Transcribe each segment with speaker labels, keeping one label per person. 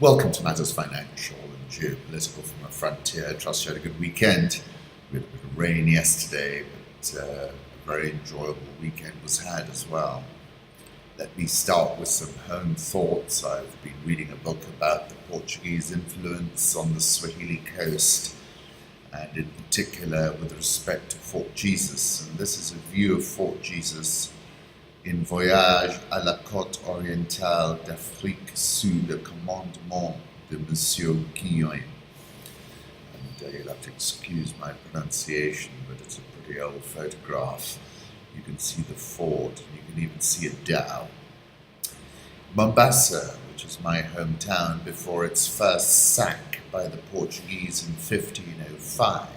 Speaker 1: Welcome to Matters Financial and Geopolitical from a Frontier. I trust you had a good weekend. We had a bit of rain yesterday, but a very enjoyable weekend was had as well. Let me start with some home thoughts. I've been reading a book about the Portuguese influence on the Swahili coast, and in particular with respect to Fort Jesus. And this is a view of Fort Jesus in Voyage à la Côte Orientale d'Afrique sous le commandement de Monsieur Guillaume. And you'll have to excuse my pronunciation, but it's a pretty old photograph. You can see the fort, and you can even see a dhow. Mombasa, which is my hometown before its first sack by the Portuguese in 1505,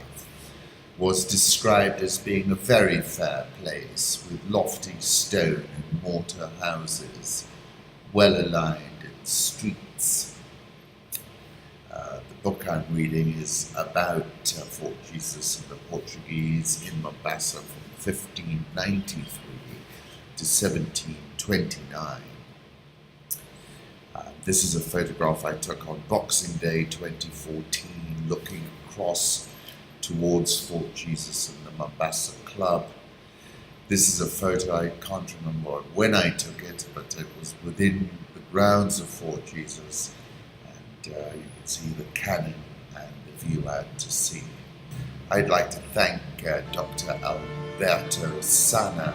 Speaker 1: was described as being a very fair place with lofty stone and mortar houses, well-aligned in streets. The book I'm reading is about Fort Jesus and the Portuguese in Mombasa from 1593 to 1729. This is a photograph I took on Boxing Day 2014, looking across towards Fort Jesus and the Mombasa Club. This is a photo, I can't remember when I took it, but it was within the grounds of Fort Jesus, and you can see the cannon and the view out to sea. I'd like to thank Dr. Alberto Sana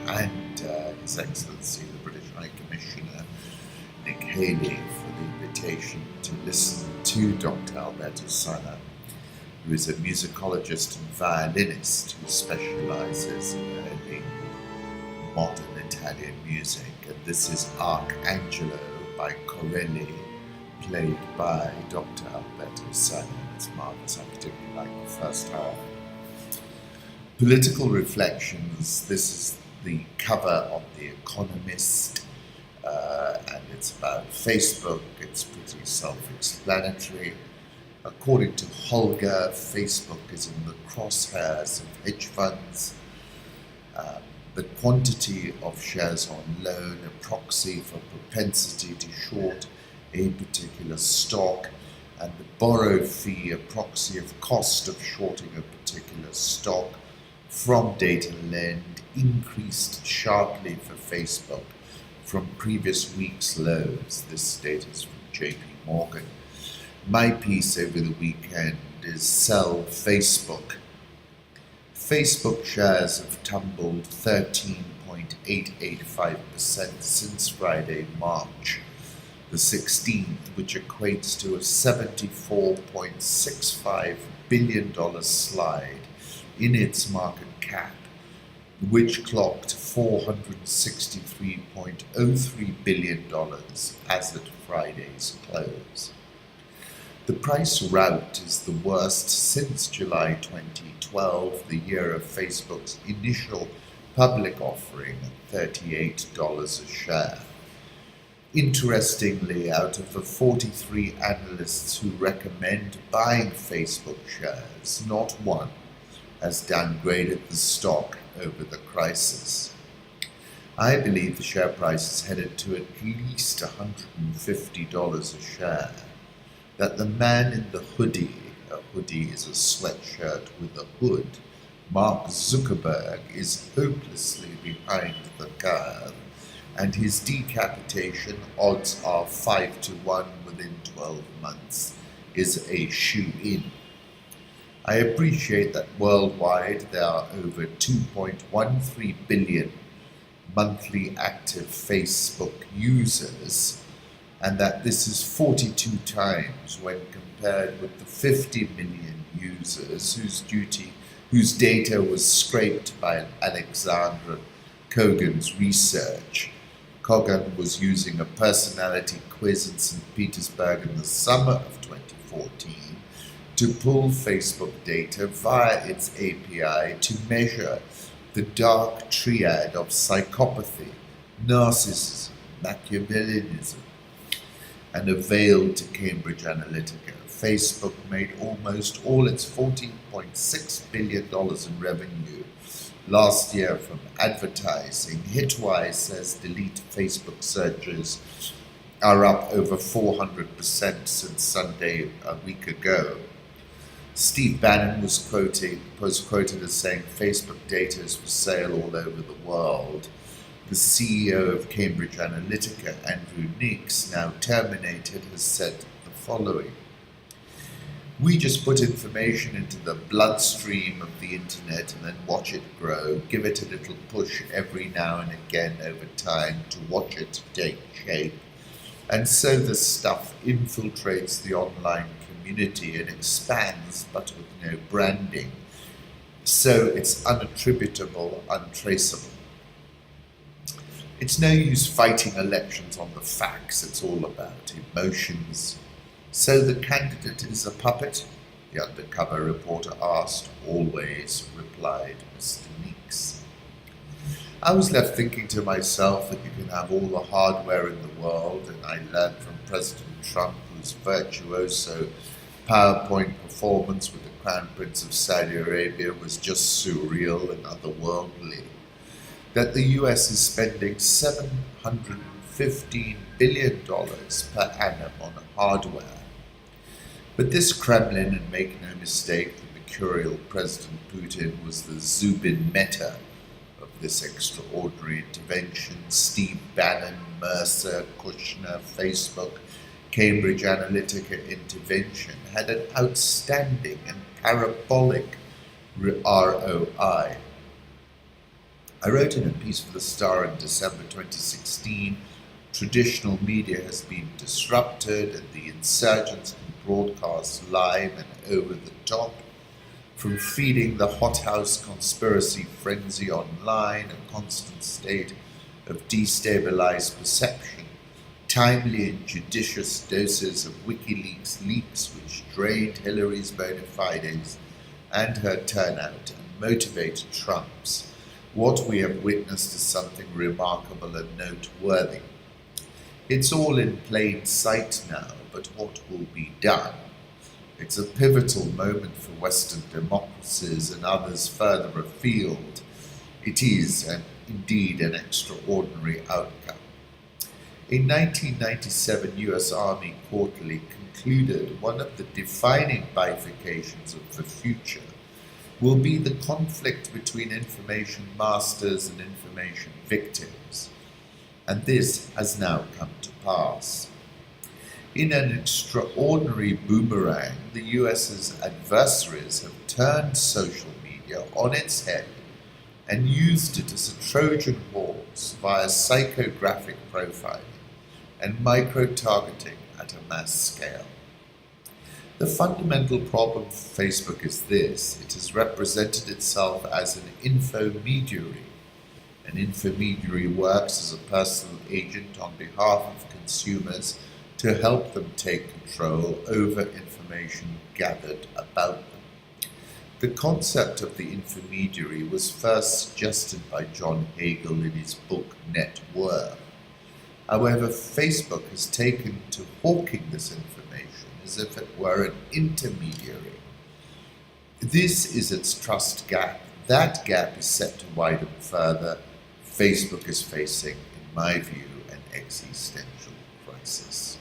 Speaker 1: and His Excellency the British High Commissioner Nick Haley for the invitation to listen to Dr. Alberto Sana, who is a musicologist and violinist who specializes in early modern Italian music. And this is Arcangelo by Corelli, played by Dr. Alberto Sana. It's marvelous. I particularly like the first half. Political reflections. This is the cover of The Economist, and it's about Facebook. It's pretty self-explanatory. According to Holger, Facebook is in the crosshairs of hedge funds. The quantity of shares on loan, a proxy for propensity to short a particular stock, and the borrow fee, a proxy of cost of shorting a particular stock from data lend, increased sharply for Facebook from previous week's lows. This data is from JP Morgan. My piece over the weekend is Sell Facebook. Facebook shares have tumbled 13.885% since Friday, March the 16th, which equates to a $74.65 billion slide in its market cap, which clocked $463.03 billion as at Friday's close. The price rout is the worst since July 2012, the year of Facebook's initial public offering at $38 a share. Interestingly, out of the 43 analysts who recommend buying Facebook shares, not one has downgraded the stock over the crisis. I believe the share price is headed to at least $150 a share. That the man in the hoodie, a hoodie is a sweatshirt with a hood, Mark Zuckerberg, is hopelessly behind the curve, and his decapitation, odds are 5-1 within 12 months, is a shoe-in. I appreciate that worldwide there are over 2.13 billion monthly active Facebook users, and that this is 42 times when compared with the 50 million users whose data was scraped by Alexandra Kogan's research. Kogan was using a personality quiz in St. Petersburg in the summer of 2014 to pull Facebook data via its API to measure the dark triad of psychopathy, narcissism, Machiavellianism, and availed to Cambridge Analytica. Facebook made almost all its $14.6 billion in revenue last year from advertising. Hitwise says delete Facebook searches are up over 400% since Sunday a week ago. Steve Bannon was quoted as saying Facebook data is for sale all over the world. The CEO of Cambridge Analytica, Andrew Nix, now terminated, has said the following: "We just put information into the bloodstream of the internet and then watch it grow, give it a little push every now and again over time to watch it take shape. And so the stuff infiltrates the online community and expands, but with no branding. So it's unattributable, untraceable. It's no use fighting elections on the facts, it's all about emotions. So the candidate is a puppet?" the undercover reporter asked. "Always," replied Mr. Meeks. I was left thinking to myself that you can have all the hardware in the world, and I learned from President Trump, whose virtuoso PowerPoint performance with the Crown Prince of Saudi Arabia was just surreal and otherworldly, that the US is spending $715 billion per annum on hardware. But this Kremlin, and make no mistake, the mercurial President Putin was the Zubin Mehta of this extraordinary intervention. Steve Bannon, Mercer, Kushner, Facebook, Cambridge Analytica intervention had an outstanding and parabolic ROI. I wrote in a piece for The Star in December 2016, traditional media has been disrupted and the insurgents can broadcast live and over the top, from feeding the hothouse conspiracy frenzy online, a constant state of destabilized perception, timely and judicious doses of WikiLeaks leaks which drained Hillary's bona fides and her turnout and motivated Trump's. What we have witnessed is something remarkable and noteworthy. It's all in plain sight now, but what will be done? It's a pivotal moment for Western democracies and others further afield. It is, indeed, an extraordinary outcome. A 1997 US Army Quarterly concluded one of the defining bifurcations of the future will be the conflict between information masters and information victims. And this has now come to pass. In an extraordinary boomerang, the US's adversaries have turned social media on its head and used it as a Trojan horse via psychographic profiling and micro-targeting at a mass scale. The fundamental problem for Facebook is this: it has represented itself as an infomediary. An infomediary works as a personal agent on behalf of consumers to help them take control over information gathered about them. The concept of the intermediary was first suggested by John Hagel in his book Net Worth. However, Facebook has taken to hawking this information as if it were an intermediary. This is its trust gap. That gap is set to widen further. Facebook is facing, in my view, an existential crisis.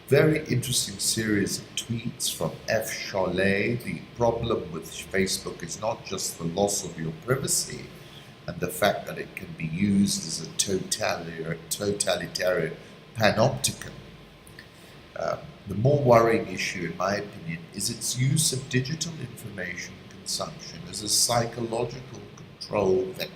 Speaker 1: Very interesting series of tweets from F. Cholet. The problem with Facebook is not just the loss of your privacy and the fact that it can be used as a totalitarian panopticon. The more worrying issue, in my opinion, is its use of digital information consumption as a psychological control vector.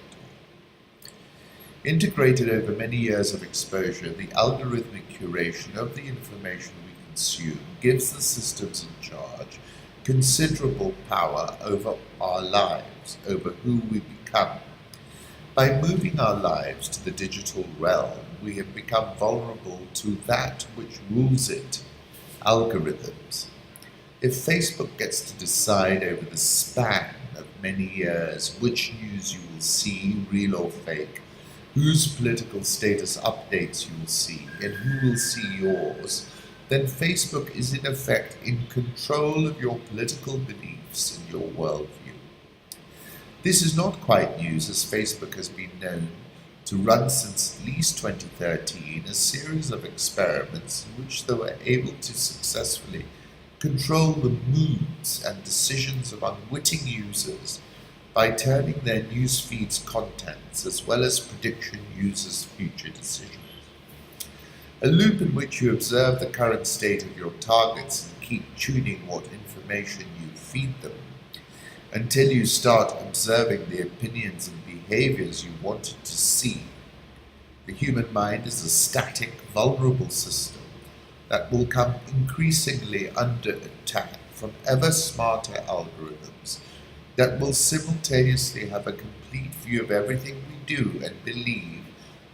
Speaker 1: Integrated over many years of exposure, the algorithmic curation of the information we consume gives the systems in charge considerable power over our lives, over who we become. By moving our lives to the digital realm, we have become vulnerable to that which rules it, algorithms. If Facebook gets to decide over the span of many years which news you will see, real or fake, whose political status updates you will see, and who will see yours, then Facebook is in effect in control of your political beliefs and your worldview. This is not quite news, as Facebook has been known to run since at least 2013 a series of experiments in which they were able to successfully control the moods and decisions of unwitting users by turning their news feed's contents as well as prediction users' future decisions. A loop in which you observe the current state of your targets and keep tuning what information you feed them until you start observing the opinions and behaviors you wanted to see. The human mind is a static, vulnerable system that will come increasingly under attack from ever smarter algorithms that will simultaneously have a complete view of everything we do and believe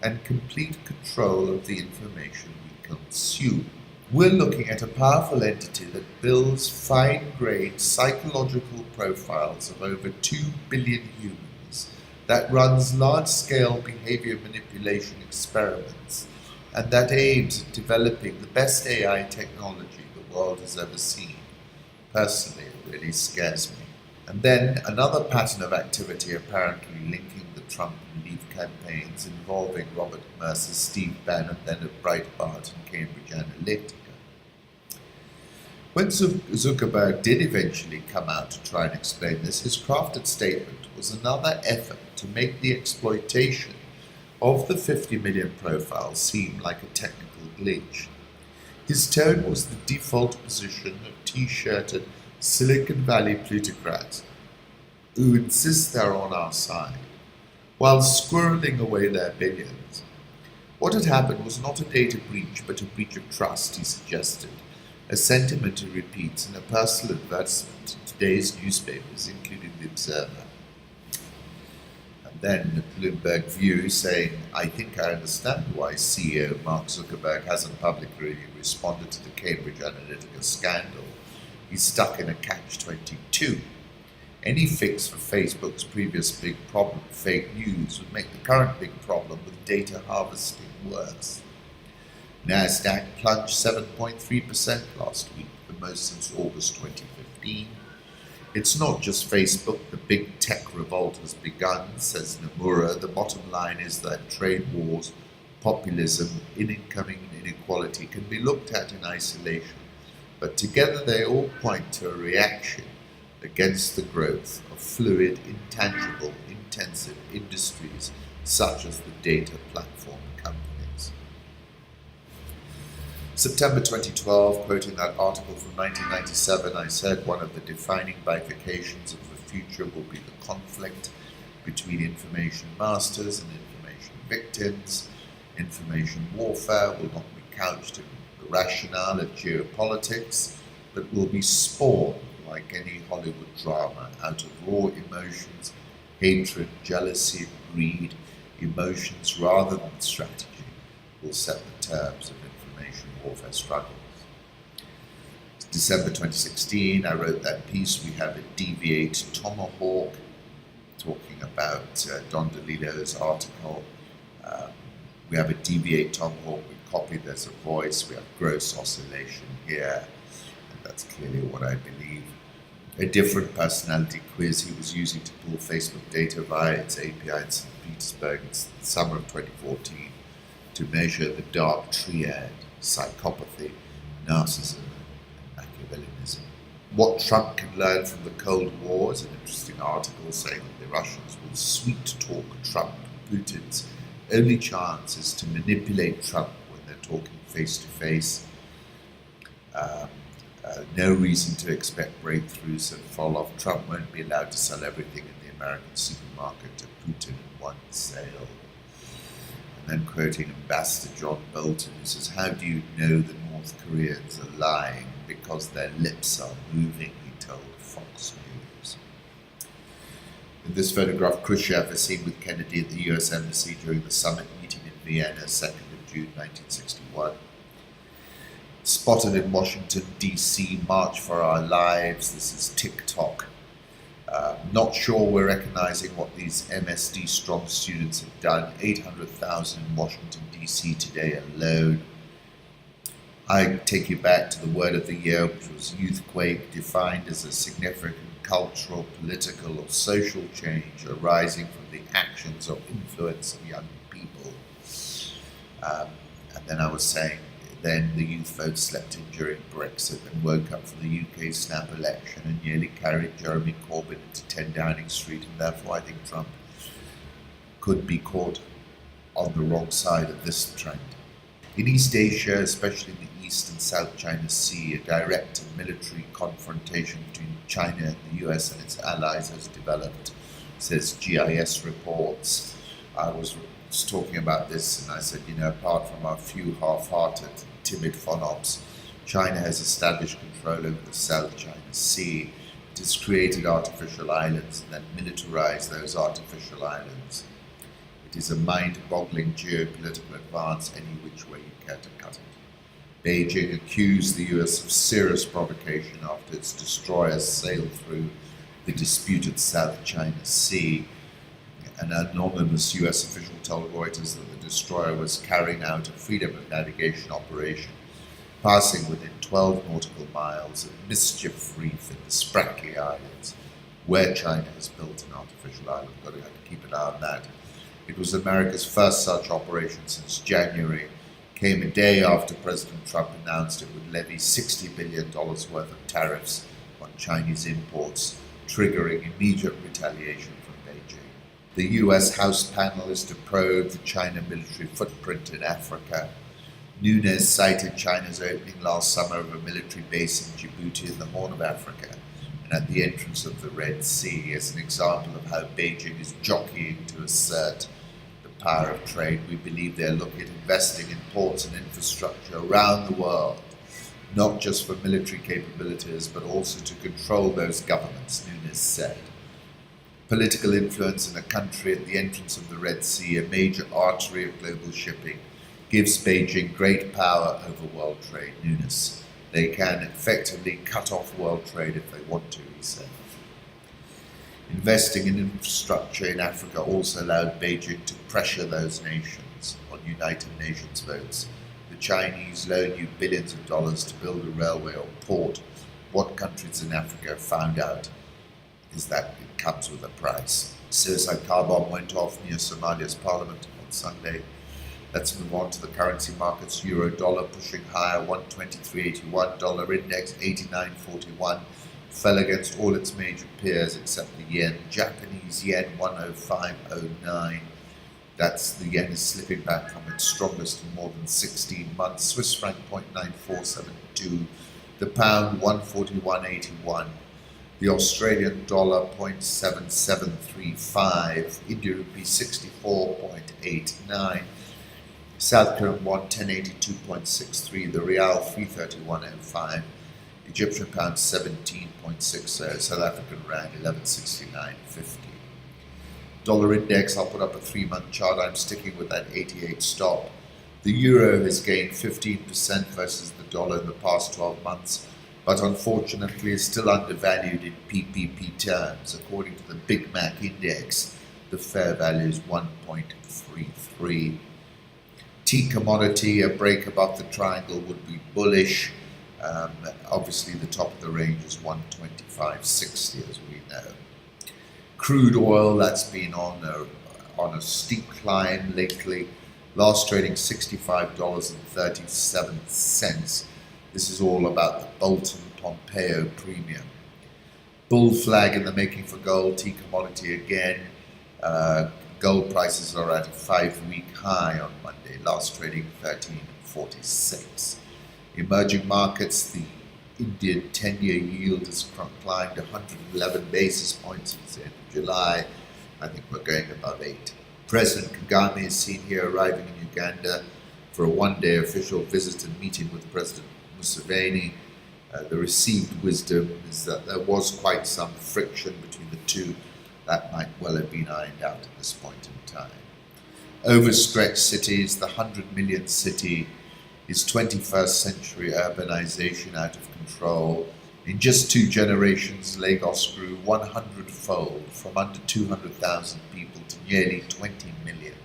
Speaker 1: and complete control of the information we consume. We're looking at a powerful entity that builds fine-grained psychological profiles of over 2 billion humans, that runs large-scale behavior manipulation experiments, and that aims at developing the best AI technology the world has ever seen. Personally, it really scares me. And then another pattern of activity apparently linking the Trump and Leave campaigns involving Robert Mercer, Steve Bannon, then at Breitbart and Cambridge Analytica. When Zuckerberg did eventually come out to try and explain this, his crafted statement was another effort to make the exploitation of the 50 million profiles seem like a technical glitch. His tone was the default position of t-shirted Silicon Valley plutocrats who insist they're on our side, while squirreling away their billions. What had happened was not a data breach, but a breach of trust, he suggested, a sentiment he repeats in a personal advertisement in today's newspapers, including The Observer. And then Bloomberg View saying, I think I understand why CEO Mark Zuckerberg hasn't publicly responded to the Cambridge Analytica scandal. He's stuck in a catch-22. Any fix for Facebook's previous big problem, fake news, would make the current big problem with data harvesting worse. Nasdaq plunged 7.3% last week, the most since August 2015. It's not just Facebook, the big tech revolt has begun, says Nomura. The bottom line is that trade wars, populism, income inequality can be looked at in isolation, but together they all point to a reaction against the growth of fluid, intangible, intensive industries such as the data platform companies. September 2012, quoting that article from 1997, I said one of the defining bifurcations of the future will be the conflict between information masters and information victims. Information warfare will not be couched in the rationale of geopolitics, but will be spawned, like any Hollywood drama, out of raw emotions, hatred, jealousy, greed. Emotions rather than strategy will set the terms of information warfare struggles. December 2016, I wrote that piece. We have a Deviate Tomahawk, talking about Don DeLillo's article. We have a Deviate Tomahawk, we copy, there's a voice, we have gross oscillation here, and that's clearly what I believe. A different personality quiz he was using to pull Facebook data via its API in St. Petersburg in the summer of 2014 to measure the dark triad, psychopathy, narcissism, and Machiavellianism. What Trump can learn from the Cold War is an interesting article saying that the Russians will sweet-talk Trump. Putin's only chance is to manipulate Trump when they're talking face-to-face. No reason to expect breakthroughs and fall off. Trump won't be allowed to sell everything in the American supermarket to Putin in one sale. And then quoting Ambassador John Bolton, who says, how do you know the North Koreans are lying? Because their lips are moving, he told Fox News. In this photograph, Khrushchev is seen with Kennedy at the US Embassy during the summit meeting in Vienna, 2nd of June 1961. Spotted in Washington, D.C., March for Our Lives. This is TikTok. Not sure we're recognizing what these MSD strong students have done. 800,000 in Washington, D.C. today alone. I take you back to the word of the year, which was youthquake, defined as a significant cultural, political, or social change arising from the actions or influence of young people. And then I was saying, then the youth vote slept in during Brexit and woke up for the UK snap election and nearly carried Jeremy Corbyn into 10 Downing Street, and therefore I think Trump could be caught on the wrong side of this trend. In East Asia, especially in the East and South China Sea, a direct military confrontation between China and the US and its allies has developed, says GIS reports. I was talking about this and I said, apart from a few half-hearted, timid FONOPs, China has established control over the South China Sea. It has created artificial islands and then militarized those artificial islands. It is a mind-boggling geopolitical advance any which way you care to cut it. Beijing accused the US of serious provocation after its destroyers sailed through the disputed South China Sea. An anonymous US official told Reuters that the destroyer was carrying out a freedom of navigation operation, passing within 12 nautical miles of Mischief Reef in the Spratly Islands, where China has built an artificial island. Got to keep an eye on that. It was America's first such operation since January. Came a day after President Trump announced it would levy $60 billion worth of tariffs on Chinese imports, triggering immediate retaliation from Beijing. The US House panel is to probe the China military footprint in Africa. Nunes cited China's opening last summer of a military base in Djibouti in the Horn of Africa and at the entrance of the Red Sea as an example of how Beijing is jockeying to assert the power of trade. We believe they're looking at investing in ports and infrastructure around the world, not just for military capabilities, but also to control those governments, Nunes said. Political influence in a country at the entrance of the Red Sea, a major artery of global shipping, gives Beijing great power over world trade, Nunes. They can effectively cut off world trade if they want to, he said. Investing in infrastructure in Africa also allowed Beijing to pressure those nations on United Nations votes. The Chinese loan you billions of dollars to build a railway or port. What countries in Africa found out is that it comes with a price. Suicide car bomb went off near Somalia's parliament on Sunday. Let's move on to the currency markets. Euro dollar pushing higher, 123.81. Dollar index 89.41. Fell against all its major peers except the yen. Japanese yen 105.09. That's the yen is slipping back from its strongest in more than 16 months. Swiss franc 0.9472. The pound 141.81. The Australian dollar 0.7735. Indian rupee 64.89. South Korean won 1082.63, the Real 331.05, Egyptian pound 17.60, South African rand 1169.50. Dollar index, I'll put up a 3-month chart, I'm sticking with that 88 stop. The euro has gained 15% versus the dollar in the past 12 months, but unfortunately is still undervalued in PPP terms. According to the Big Mac index, the fair value is 1.33. Tea commodity, a break above the triangle would be bullish. Obviously, the top of the range is 125.60, as we know. Crude oil, that's been on a steep climb lately. Last trading $65.37. This is all about the Bolton-Pompeo premium. Bull flag in the making for gold, tea commodity again. Gold prices are at a 5-week high on Monday, last trading 13.46. Emerging markets, the Indian 10-year yield has climbed 111 basis points since the end of July. I think we're going above 8. President Kagame is seen here arriving in Uganda for a one-day official visit and meeting with President Museveni. The received wisdom is that there was quite some friction between the two. That might well have been ironed out at this point in time. Overstretched cities, the 100 million city is 21st century urbanization out of control. In just 2 generations, Lagos grew 100-fold from under 200,000 people to nearly 20 million.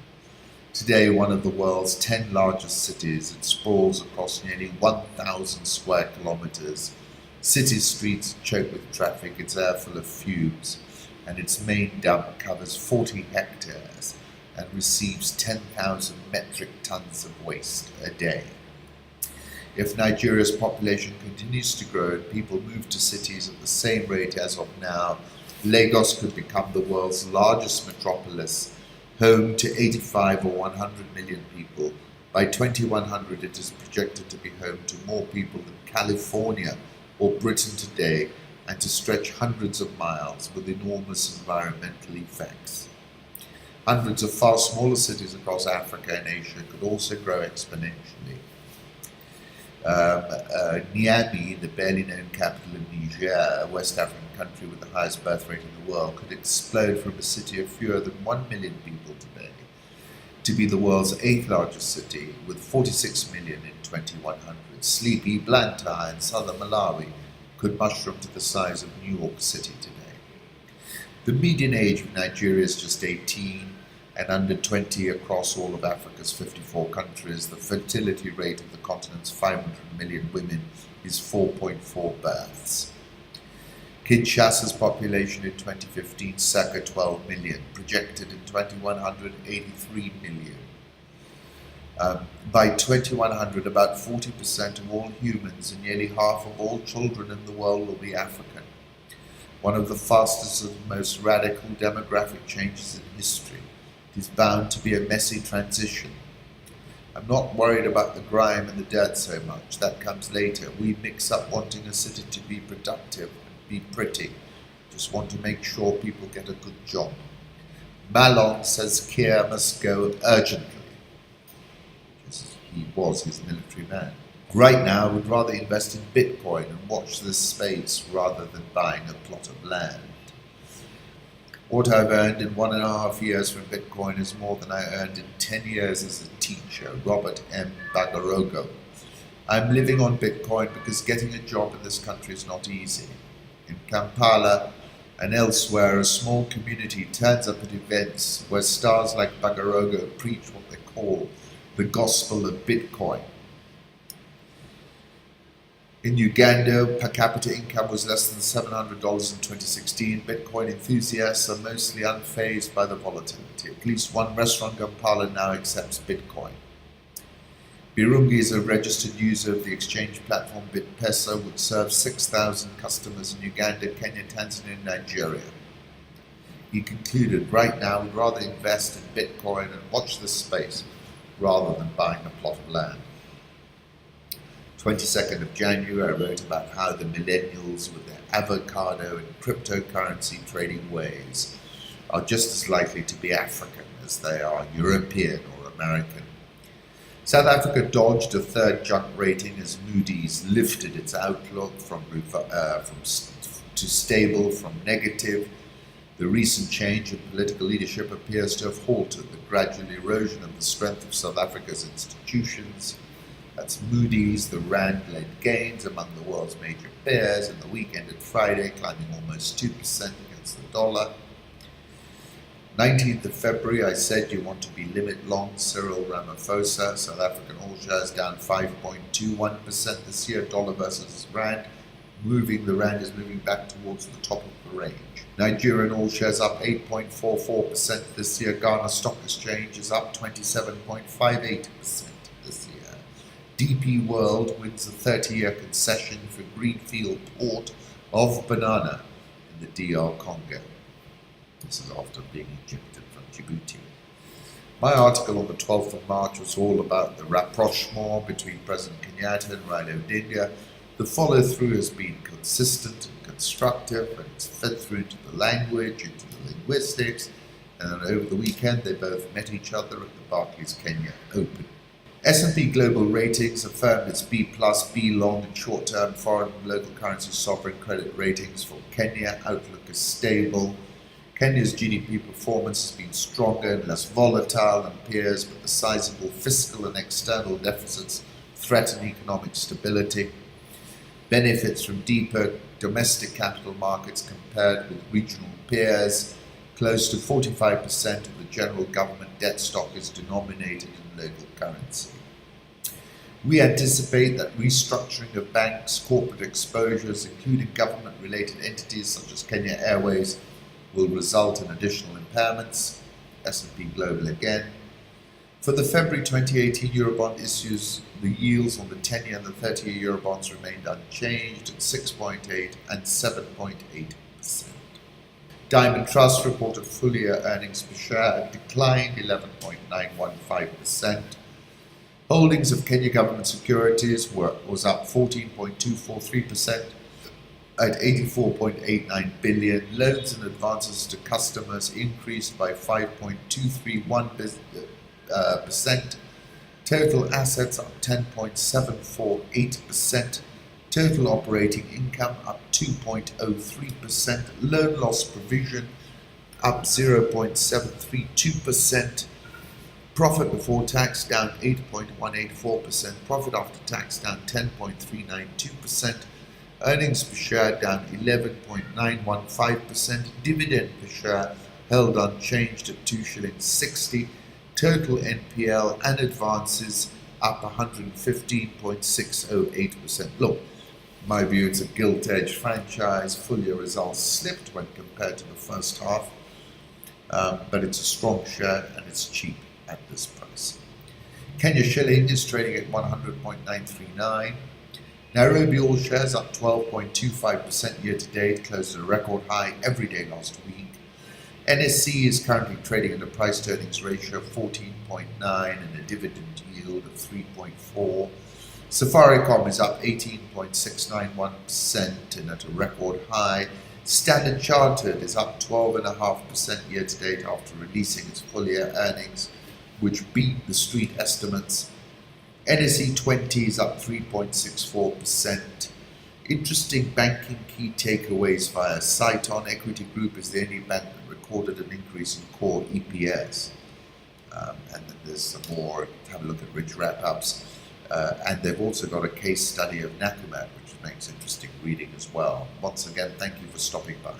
Speaker 1: Today, one of the world's 10 largest cities, it sprawls across nearly 1,000 square kilometers. City streets choked with traffic, its air full of fumes, and its main dump covers 40 hectares. and receives 10,000 metric tons of waste a day. If Nigeria's population continues to grow and people move to cities at the same rate as of now, Lagos could become the world's largest metropolis, home to 85 or 100 million people. By 2100, it is projected to be home to more people than California or Britain today, and to stretch hundreds of miles with enormous environmental effects. Hundreds of far smaller cities across Africa and Asia could also grow exponentially. Niamey, the barely known capital of Niger, a West African country with the highest birth rate in the world, could explode from a city of fewer than 1 million people today to be the world's 8th largest city, with 46 million in 2100. Sleepy Blantyre in southern Malawi could mushroom to the size of New York City today. The median age of Nigeria is just 18, and under 20 across all of Africa's 54 countries. The fertility rate of the continent's 500 million women is 4.4 births. Kinshasa's population in 2015 circa 12 million, projected in 2100 83 million. By 2100, about 40% of all humans and nearly half of all children in the world will be African. One of the fastest and most radical demographic changes in history. It is bound to be a messy transition. I'm not worried about the grime and the dirt so much. That comes later. We mix up wanting a city to be productive and be pretty. Just want to make sure people get a good job. Malon says Kier must go urgently. He was his military man. Right now, I would rather invest in Bitcoin and watch this space rather than buying a plot of land. What I've earned in 1.5 years from Bitcoin is more than I earned in 10 years as a teacher. Robert M. Bagarogo. I'm living on Bitcoin because getting a job in this country is not easy. In Kampala and elsewhere, a small community turns up at events where stars like Bagarogo preach what they call the gospel of Bitcoin. In Uganda, per capita income was less than $700 in 2016. Bitcoin enthusiasts are mostly unfazed by the volatility. At least one restaurant in Kampala now accepts Bitcoin. Birungi is a registered user of the exchange platform BitPesa, which serves 6,000 customers in Uganda, Kenya, Tanzania, and Nigeria. He concluded, right now we'd rather invest in Bitcoin and watch this space rather than buying a plot of land. 22nd of January, I wrote about how the millennials with their avocado and cryptocurrency trading ways are just as likely to be African as they are European or American. South Africa dodged a third junk rating as Moody's lifted its outlook to stable from negative. The recent change in political leadership appears to have halted the gradual erosion of the strength of South Africa's institutions. That's Moody's. The rand led gains among the world's major pairs, and the week ended Friday, climbing almost 2% against the dollar. 19th of February, I said you want to be limit long Cyril Ramaphosa. South African all shares down 5.21% this year, dollar versus rand. The rand is moving back towards the top of the range. Nigerian all shares up 8.44% this year. Ghana Stock Exchange is up 27.58% this year. DP World wins a 30-year concession for Greenfield Port of Banana in the DR Congo. This is after being ejected from Djibouti. My article on the 12th of March was all about the rapprochement between President Kenyatta and Raila Odinga. The follow-through has been consistent and constructive, and it's fed through into the language, into the linguistics, and then over the weekend they both met each other at the Barclays Kenya Open. S&P Global Ratings affirmed its B+, B long and short-term foreign and local currency sovereign credit ratings for Kenya. Outlook is stable. Kenya's GDP performance has been stronger and less volatile than peers, but the sizable fiscal and external deficits threaten economic stability. Benefits from deeper domestic capital markets compared with regional peers. Close to 45% of the general government debt stock is denominated in local currency. We anticipate that restructuring of banks' corporate exposures, including government-related entities such as Kenya Airways, will result in additional impairments. S&P Global again. For the February 2018 Eurobond issues, the yields on the 10-year and the 30-year Eurobonds remained unchanged at 6.8 and 7.8%. Diamond Trust reported full-year earnings per share declined 11.915%. Holdings of Kenya government securities was up 14.243% at 84.89 billion. Loans and advances to customers increased by 5.231%. Total assets up 10.748%. Total operating income up 2.03%. Loan loss provision up 0.732%. Profit before tax down 8.184%. Profit after tax down 10.392%. Earnings per share down 11.915%. Dividend per share held unchanged at 2 shillings 60. Total NPL and advances up 115.608%. Look, in my view, it's a gilt-edged franchise. Full year results slipped when compared to the first half, but it's a strong share and it's cheap at this price. Kenya shilling is trading at 100.939. Nairobi all shares up 12.25% year to date, closed at a record high every day last week. NSC is currently trading at a price to earnings ratio of 14.9 and a dividend yield of 3.4. Safaricom is up 18.691% and at a record high. Standard Chartered is up 12.5% year to date after releasing its full year earnings, which beat the street estimates. NSE 20 is up 3.64%. Interesting banking key takeaways via Saiton. Equity Group is the only bank that recorded an increase in core EPS. And then there's some more, have a look at rich wrap-ups. And they've also got a case study of Nakumatt, which makes interesting reading as well. Once again, thank you for stopping by.